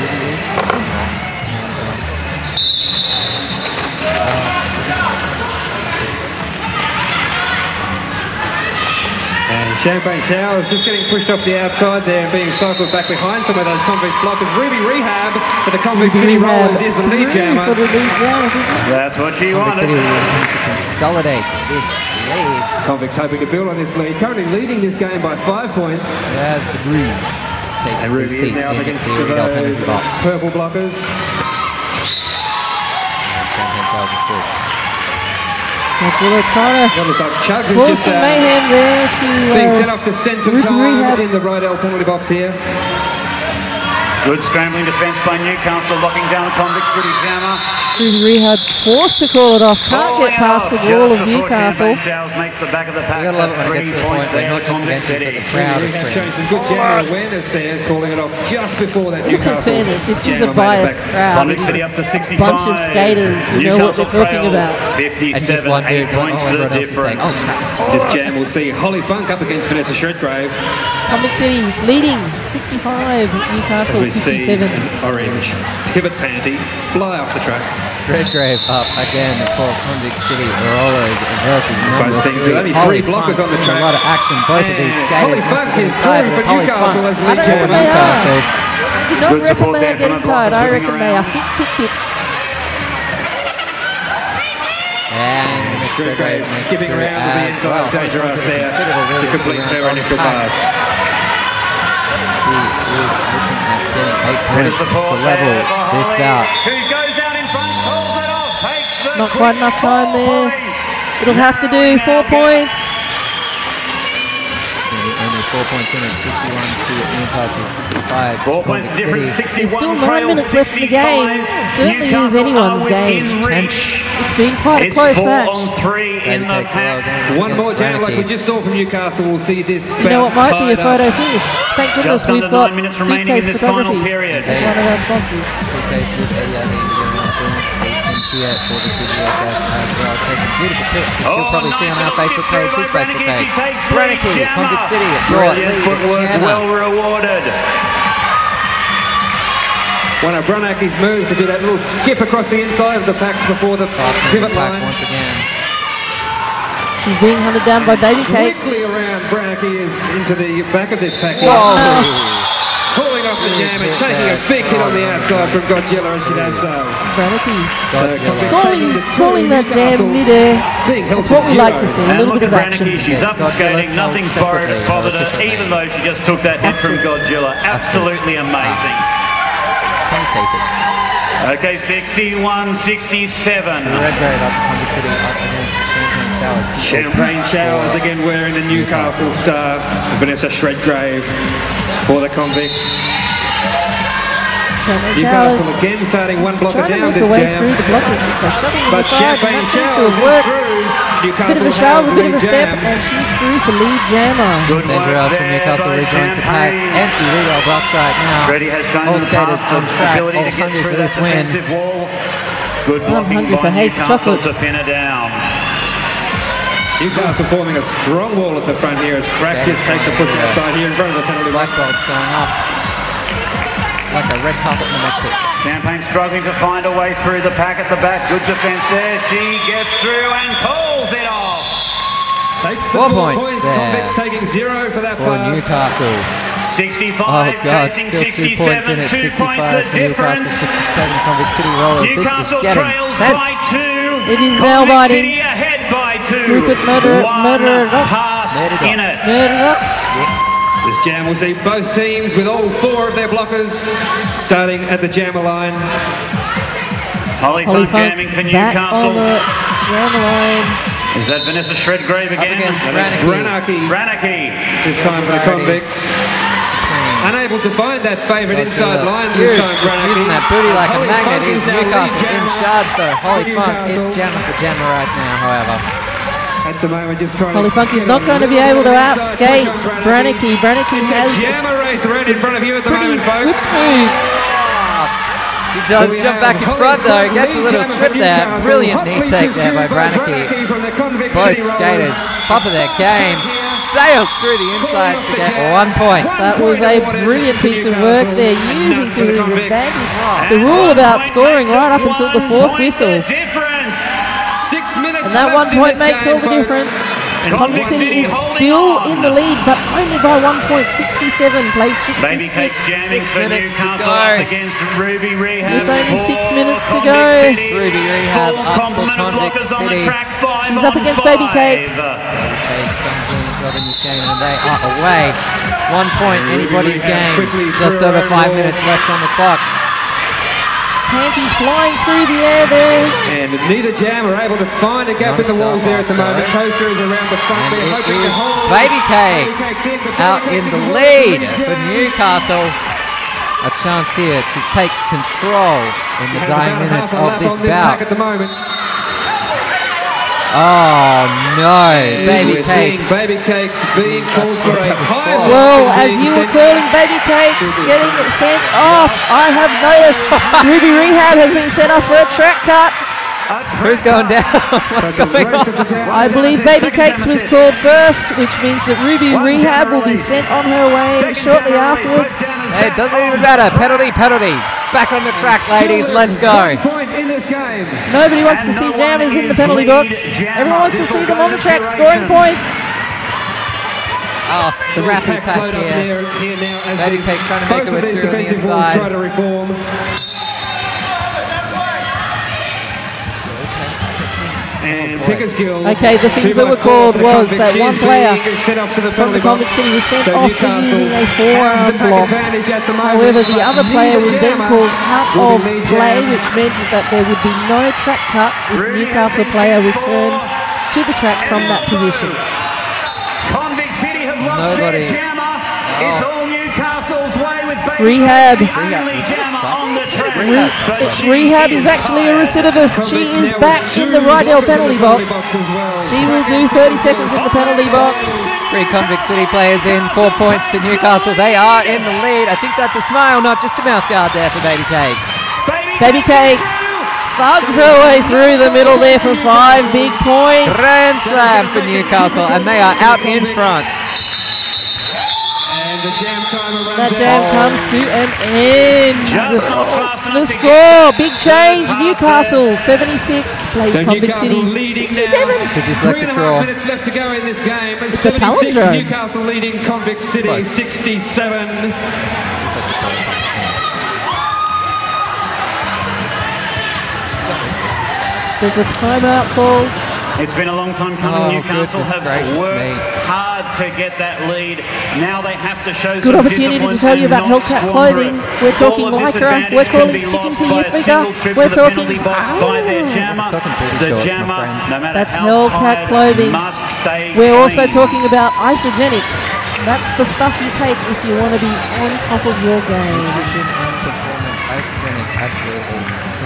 And Champagne Showers just getting pushed off the outside there and being cycled back behind some of those convict blockers. Ruby Rehab for the Convict City Rehab Rollers is the lead through jammer. for the lead jammer, isn't it? That's what she Convict City wanted. will need to consolidate this lead. Convicts hoping to build on this lead. Currently leading this game by 5 points. As the Groove takes And the Ruby seat is now up in against the Riddell penalty those box. purple blockers. Champagne Showers is good. Godzilla trying to What looks like Chugs cause is just some mayhem there being set to off to send some Ruby time Rehab. in the Rydell penalty box here. Good scrambling defence by Newcastle, locking down the Convict City jammer. Ruby Rehab forced to call it off. Can't get past the wall of Newcastle. Showers makes the back of the pack. You gotta love it when it gets to the 3 point points where there, not just the Convict benches, but City. the crowd is Rehab showing screaming. some good jammer awareness there, calling it off just before that In Newcastle. fairness, if there's a jammer made it biased back. crowd, Convict it City is up to 65. bunch of skaters who know what they're talking about. 57, And just one dude 8 going, points oh, to the everyone else is saying, difference. oh crap. This jam will see Holly Funk up against Vanessa Shredgrave. Convict City leading 65, Newcastle We see 57. an orange pivot panty fly off the track. Shredgrave up again for Convict City Rollers versus number Both teams 3. with only Holly 3 blockers Funk's on the in track. A lot of action. Both of these And skaters Holly must Funk be is getting through tired. for It's Holly Newcastle Funk as I lead don't jammer. reckon they are. Newcastle. I do not Good reckon support they there are from getting the tired. I blockers reckon moving they are around. hit. And Shredgrave skipping around to the inside of Dangerous there to complete her initial pass. She is looking at getting 8 points Support to there level for this Holly, bout. who goes out in front, pulls it off, takes the Not quite enough time there. points. It'll have to do 4 points. Been only 4 points in at 61 to Newcastle 65. 4 points difference, 61 There's still 9 trails, minutes left in the game. 65. It certainly is Newcastle anyone's are game. within reach. It's been quite a It's close 4 match. on 3 in the pack. One more jam like we just saw from Newcastle. We'll see this. You know what might be a tied photo up. finish? Thank goodness Just we've under got 9 minutes remaining in Suitcase this final Photography period. as one of our sponsors. Suitcase with a here for the TGSS as well, taking beautiful pics, which you'll probably see on our Facebook page, his Facebook page. Brannicky, Convict City, your lead Footwork jammer. well rewarded. One of Branacky's moves to do that little skip across the inside of the pack before the Fast pivot pack line. once again. She's being hunted down by Baby Cakes. Quickly around Branacky is into the back of this pack. Whoa! Pulling off the jam and taking a big hit on the outside from Godzilla as she does so. Brannicky Godzilla. calling that jam mid-air. It's what we like to see, a And little look bit at of action. Brannicky, she's up and skating, nothing's bothered her, even though she just took that hit from Godzilla. Absolutely amazing. Truncated. Okay, 61-67. The Red Grave up Convict City up against Champagne Showers. Champagne Showers again wearing the Newcastle star. Vanessa Shredgrave for the Convicts. Champagne Showers Newcastle again starting one blocker trying to down make this her way jam. through the blockers just by shoving them But aside, and Champagne that seems to Showers have worked. through. Bit of Newcastle a shove, a bit of a have step, jam. and she's through for lead jammer. Good Danger work House from there Newcastle by rejoins the pack. Champagne. Empty leader box right now. Freddie has shown All in the skaters past on the track, ability all to get hungry through for this that win. defensive wall. Good I'm blocking hungry for by Hake's Newcastle chocolates. to pin her down. Newcastle forming a strong wall at the front here as Crack just takes a push outside here in front of the penalty box. Flashbulbs going off. Like a red carpet in the mosh pit. Champagne struggling to find a way through the pack at the back. Good defence there. She gets through and pulls it off. Takes the 4 4 points points. there Convicts taking 0 for that For pass. Newcastle. 65, Oh God, chasing still 2 points in 67, at 2 points 65 the for Newcastle, difference. 67 Convict City Rollers. This Newcastle is getting trails by tense. 2. It is now Convict biting. City ahead by 2. Rupert, murder it up. Pass Murder it up. in it. Nerd it up. This jam will see both teams with all 4 of their blockers starting at the jammer line. Holly Holly Funk Funk jamming for back on Newcastle. the jammer line. Is that Vanessa Shredgrave Up again? against And that's Brannicky. Brannicky Brannicky. this time for the Convicts. Unable to find that favourite inside line this Huge, time, just Brannicky. using that booty like a Holly magnet. Funk Is now lead Newcastle in jammer charge though? Holly for Funk, Newcastle. it's jammer for jammer right now, however. At the moment, just trying Holly to Funk is get not a going to be little able to bit of inside outskate push on Brannicky. Brannicky It's has a jammer race right in front of you at the pretty moment, folks. swift moves. She does We jump have back in Holly front though, Funk gets a lead little jammer trip for there. Newcastle. Brilliant knee Hotly take there by pursued Brannicky. from the Convict Both City Rollers. skaters, top of their game, sails through the inside to get 1 point. That was a brilliant piece of work there, using to his advantage the rule about scoring right up until the 4th whistle. 6 minutes And that 1 point makes all the difference. Convict City is still in the lead, but only by 1 point. 67 plays Baby 66. Cake jamming 6 for minutes to Newcastle go. up against Ruby Rehab. With only 6 for minutes to Convict go. City. Ruby Rehab Full up for complement of Convict blockers on the City. track, 5 She's up on against 5. Baby Cakes. Cakes done a brilliant job in this game and they are away. 1 point, anybody's game. quickly Just through over her 5 wall. minutes left on the clock. Panties flying through the air there. And neither jam are able to find a gap in the walls there at the moment. Toaster is around the front And there, it hoping is to hold. Baby Cakes in, but out Baby in Cakes the is lead lost for jam. Newcastle. A chance here to take control in the Has dying about minutes half a of lap this on pack bout. at the moment. Oh no, Baby We're seeing Cakes. Baby Cakes being called for a high. Well, as you were calling Baby Cakes getting sent off, I have noticed Ruby Rehab has been sent off for a track cut. Who's going down? What's going on? I believe Baby Cakes was called first, which means that Ruby Rehab will be sent on her way shortly afterwards. It doesn't even matter. Penalty, penalty. Back on the track, ladies. Let's go. Point in this game. Nobody wants to see jammers in the penalty box. Everyone wants to see them on the track scoring points. Oh, scrappy Pack pack slowed up here. here now as Baby the- Cakes trying to make both her of way these through on the defensive walls inside. try to reform. And Pickersgill. Okay, the things that were called was that one player sent off to the from the penalty Convict box. City was sent So off for Newcastle using a have forearm the pack block. advantage at the moment, However, the but other player neither was then jammer called out will of be lead play, jam. which meant that there would be no track cut if the Newcastle player returned to the track from that position. Convict City have won nobody. It's all Newcastle's way with Rehab. Rehab. Rehab is actually a recidivist. She is back in the Rydell penalty box. She will do 30 seconds in the penalty box. 3 Convict City players in, 4 points to Newcastle. They are in the lead. I think that's a smile, not just a mouth guard there for Baby Cakes. Baby Cakes thugs her way through the middle there for 5 big points. Grand slam for Newcastle, and they are out in front. And the jam timer runs That jam out. comes to an end. The score, big change. Newcastle 76 plays So Convict Newcastle City leading 67. now. It's a dyslexic 3.5 draw. minutes left to go in this game. It's a 76 palindrome. Newcastle leading Convict City Close. 67. There's a timeout called. It's been a long time coming. Oh, Newcastle goodness have gracious worked me. hard to get that lead. Now they have to show Good some opportunity to discipline tell you and about not Hellcat squander clothing. it. We're talking All of this lycra. advantage We're can calling be sticking lost to by your a figure. single trip We're to the talking. penalty box by their jammer. We're talking booty The shorts, my jammer, friends. no matter That's how Hellcat tired, clothing. must stay We're also clean. talking about isogenics. That's the stuff you take if you want to be on top of your game. Nutrition and performance. Isogenics, absolutely.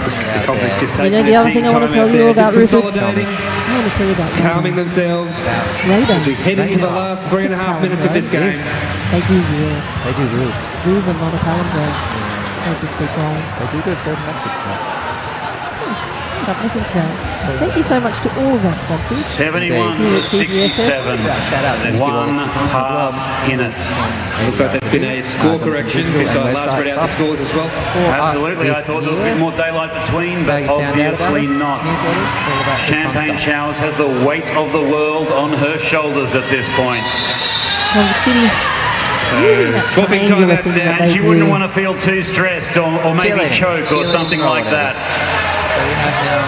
Pulling it out Convicts there. just You know taking the their other thing I team want to time tell out you there, about just Rupert? consolidating, I want to tell you about calming themselves radar. as we head into the last 3.5 minutes of this game. Yes. They do rules. They do rules. Rules are not a palindrome. They just keep going. They do good forward methods now. Something to think about. Thank you so much to all of our sponsors. 71 Here to at TGSS. 67. Yeah, shout out to And Nicky one Wallace as well. half in it. Looks like there's been a score correction since I last read out the scores as well. Absolutely, I thought there was a bit more daylight between, but obviously not. Champagne Showers has the weight of the world on her shoulders at this point. Convict City using that swapping triangular timeouts thing now. that And they she wouldn't do. want to feel too stressed or maybe Cheerleading. choke or Cheerleading something or like whatever. that. So we have now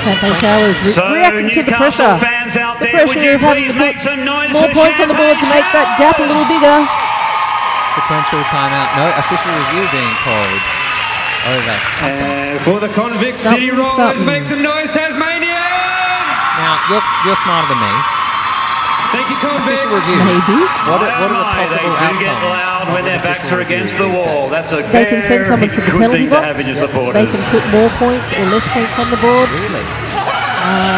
Champagne Showers So reacting to the Newcastle pressure. fans out The there, would pressure you of having to please put make some noise more for points on the board to make that gap a little bigger. sequential timeout. No official review being called. Over. And for the Convict Something, City Rollers, something. make some noise, Tasmania! Now, you're smarter than me. Thank you, Convicts. Official reviews. Maybe. What are the possible they do get outcomes? loud when of their an backs official are against review the these wall. days? That's a They can send someone to the good penalty thing to box. have in your They supporters. can put more points or less points on the board. Really?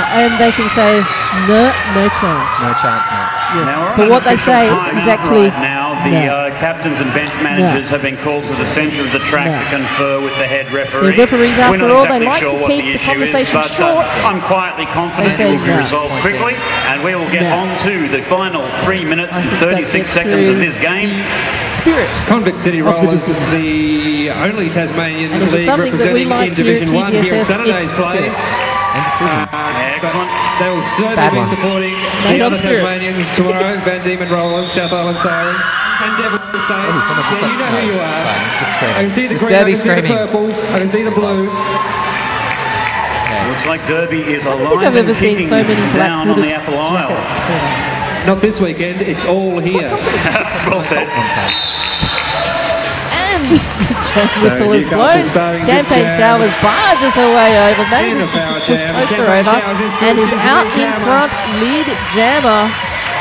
And they can say, no chance. No chance, mate. Yeah. Now we're on But an what they official say timeout is actually, right now the no. captains and bench managers have been called to the centre of the track No. to confer with the head referee. The referees, We're after not all, exactly they like sure to what keep the issue is, conversation but, short. I'm quietly confident They say it will be no. resolved quickly, and we will get No. on to the final 3 minutes I and think that 36 gets seconds to of this game. the spirit. Convict City of the Rollers is decision. the only Tasmanian And if it's league something that we representing like in here at Division 1 here at TGSS, Saturday's it's play. spirits. And decisions. Excellent. They will certainly Bad be ones. supporting Made the on other spirits. Tasmanians tomorrow, Van Diemen Rollers, South Island Sirens, and Devil State. Oh, someone just Yeah, lets you know no, who you it's are. fine, it's just screaming. I can see the It's green, I Derby can see the screaming. purple, I can see the blue. Looks like Derby is I don't alive think I've ever and seen kicking so many down black on the hooded Apple Isle. jackets. Not this weekend, it's all here. Well said. One time. And the jam whistle is Newcastle blown. starting this Champagne jam. Showers barges her way over, manages In to the power push jam. Coaster Champagne over, Showers is and is through. out Ruby in Jammer. front. Lead jammer.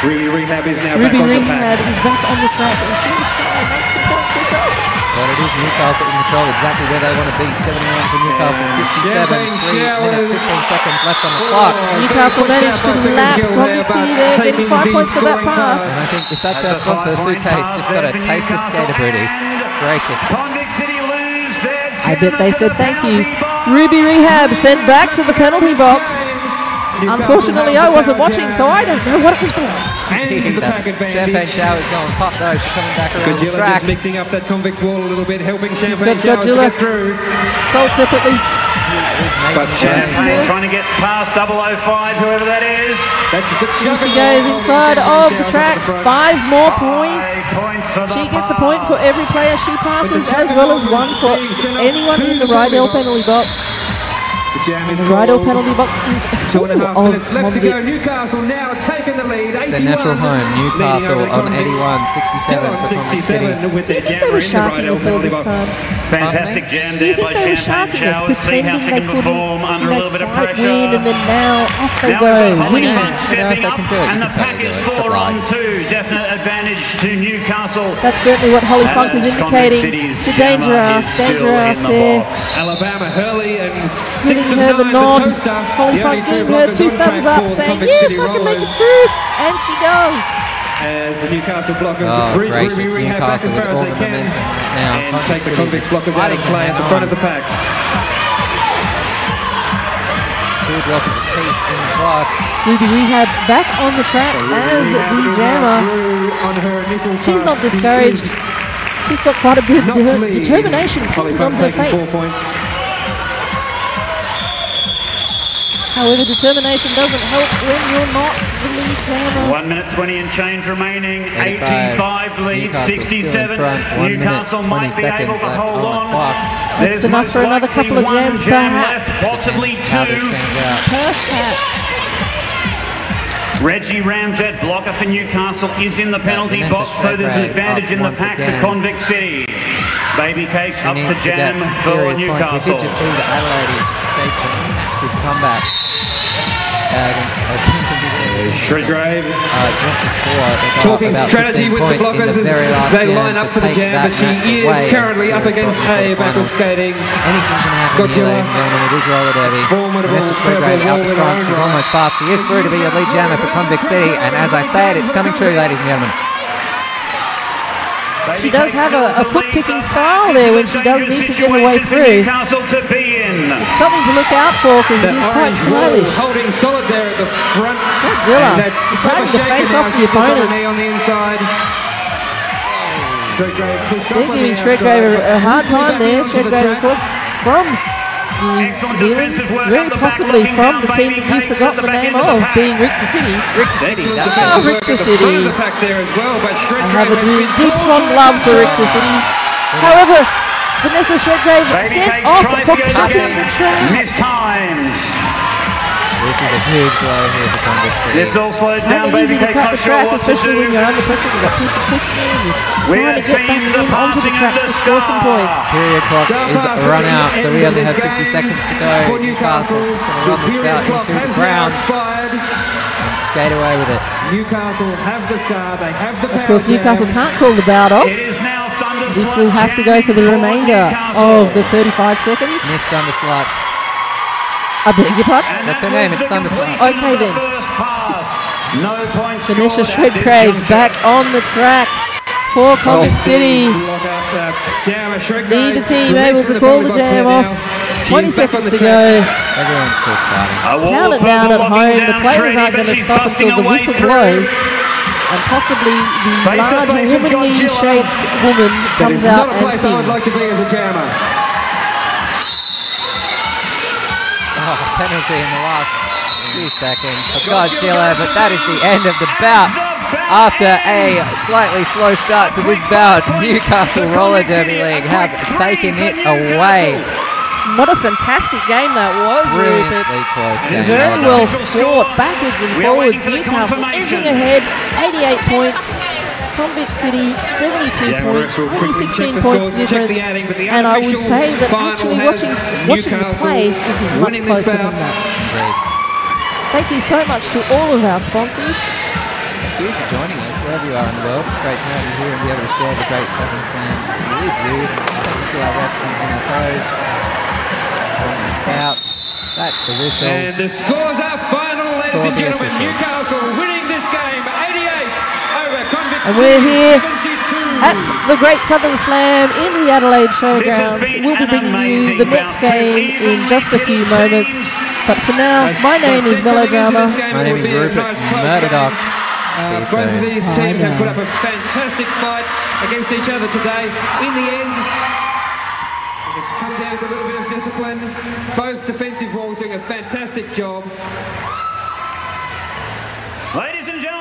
Ruby Rehab is now Ruby back on the Rehab pack. is back on the track, and she is trying to make some points herself. But it is Newcastle in control, exactly where they want to be. 71 for Newcastle, 67, Champagne 3 minutes, Showers. 15 seconds left on the clock. Newcastle managed to lap Convict City there, getting 5 points for that pass. And I think if that's our sponsor, Suitcase, just got a taste of skater Gracious. Convict City lose their I bet they said thank you. Ruby Rehab sent back to the penalty box. Unfortunately, I wasn't watching, so I don't know what it was for. And the pack advantage. Champagne Showers going pop though, she's coming back around the Godzilla track. just mixing up that Convict's wall a little bit, helping She's Champagne got Showers to Godzilla get through. sold separately. But Champagne trying to get past 005, whoever that is. that's the Here she goes inside of the track. 5 more points. She gets a point for every player she passes, as well as 1 for anyone in the Rydell penalty box. The jam is The Rydell called. penalty box is full 2.5 of minutes left to go. convicts. Newcastle now take back in the lead. It's their natural home, Newcastle on 81-67 for Convict City. Do you think they were sharking us all this time? Fantastic jam Do you there think by they were Champagne sharking us, Showers. See how pretending she they can couldn't, perform under a little bit of quite pressure. win, and then now off they Now go, we've got winning? Holly Hunt stepping they up, can do it, and you the can pack totally is do it. Stop 4 on lying. 2. Definite advantage to Newcastle. That's certainly what Holly Funk is As indicating Convict City's to Danger Gemma Ass. is Danger still Ass in the there, box. Alabama, Hurley, and giving 6 of her the 9, nod. Toaster. Holly The Funk only two giving her blockers 2 on thumbs track up, for saying, Convict yes, City I can make it Rollers. through, and she does. As the Newcastle blockers Oh, bridge gracious, Ruby Rehab back as Newcastle with far all as the they can. momentum right now. And take the Convicts blockers out fighting of to play at hang the front on. of the pack. 2 blockers apiece in the box. Ruby Rehab back on the track as the jammer. She's not discouraged. She's got quite a bit of determination painted on her face. However, determination doesn't help when you're not the lead jammer. 1 minute 20 and change remaining. 85 lead, Newcastle 67. still in front. 1 Newcastle minute, 20 might be able seconds to left hold on the on. clock. That's enough for another couple of jams, perhaps. Possibly That's how this 2. pans out. Perhaps. Reggie Ramsett, blocker for Newcastle, is in the penalty Vanessa box, so there's an Shredgrave advantage up in the once pack to again. Convict City. Baby Cakes She up to needs to jam get some for serious points. We Newcastle. did just see that Adelaide staged a massive comeback against Shredgrave. just before they got Talking up about strategy 15 with the points in blockers the very last they jam line up to for the take jam, that but she match is away currently and up secure a against spot in A the backward quarterfinals. skating. Anything can happen here, Godzilla. ladies and gentlemen. It is roller derby. Formidable Vanessa Shredgrave purple out the wall front. with She's her own almost past. She is through to be your lead jammer for Convict City, and as I say it, it's coming true, ladies and gentlemen. She does have a foot-kicking style there when she does need to get her way through. Newcastle to be in. It's something to look out for because it is quite stylish. Holding solid there at the front. Godzilla And that's deciding to proper face shaking off now. the She's got a opponents. knee on the inside. Shredgrave pushed up They're on giving the Shredgrave outside. a hard time there. Onto the Shredgrave, of track. course, from New Excellent Zealand, defensive work very up the back, possibly looking from down the team Baby that you've Cakes forgotten at the the back name end of the of, pack. being Richter City. Richter City. Excellent That defensive work Richter at the City. front of the pack there as well, but I Shredgrave have a has been deep pulled fond to love the for side. Richter City. However, Vanessa Shredgrave Baby sent Cakes off tries for to go cutting again. the track. Missed times. This is a huge blow here for Convict City. It's all slowed Kind down. of easy Baby to Cakes cut not the sure track, what to especially do. when you're under pressure. You've got people pushing you and you're We trying to have get seen back the in onto the passing track of to the score some star. points. Period clock Star is pass run at the out, so end we of only this have 50 game seconds to go. for Newcastle is going to run this period bout clock into has the now ground expired. and skate away with it. Newcastle have the star, they have the power. Of course, Newcastle can't call the bout off. It is now Thunder This Slut will have to go for the jamming remainder Newcastle. of the 35 seconds. Missed Thunder Slut. I beg your pardon. And That's that her name, was it's the Thunder Slut. completion Okay of the then. first pass. No points Vanessa scored at this Shredgrave juncture. back on the track for Convict City. Neither team able to call the jam off. 20 seconds to go. Everyone's still fighting. A wall Count it of down purple at locking home. The down players Shreddy, aren't but going to she's stop busting until the her way whistle through. blows. And possibly the Face to large face with womanly Godzilla. shaped woman comes out and I would like to sings. be as a jammer. Oh, penalty in the last few seconds for Godzilla, but that is the end of the bout. After a slightly slow start to this bout, Newcastle Roller Derby League have taken it away. What a fantastic game that was, Rupert. Brilliantly close game. Very well well done. fought, backwards and We are forwards. waiting for the Newcastle confirmation. edging ahead, 88 points. Convict City, 72 Yeah, points, we'll only quickly 16 check the points scores, check difference. the adding, but the And I would unofficial say that final actually has watching the Newcastle play, it was much winning this closer bout. than that. Indeed. Thank you so much to all of our sponsors. Thank you for joining us wherever you are in the world. It's great to have you here and be able to share the great Southern Slam with you. Thank you to our refs and MSOs on this bout. That's the whistle. And the scores are final, ladies Score and the gentlemen. official. Newcastle winning this game, 88 over Convict And we're here 72. at the Great Southern Slam in the Adelaide Showgrounds. been We'll be an bringing you amazing the next bout. game in just a few Teams. moments. But for now, my name is Melodrama. My name is Rupert Murdoch. See you Both of soon. these teams have put up a fantastic fight against each other today. In the end, it's come down to a little bit of discipline. Both defensive walls doing a fantastic job. Ladies and gentlemen.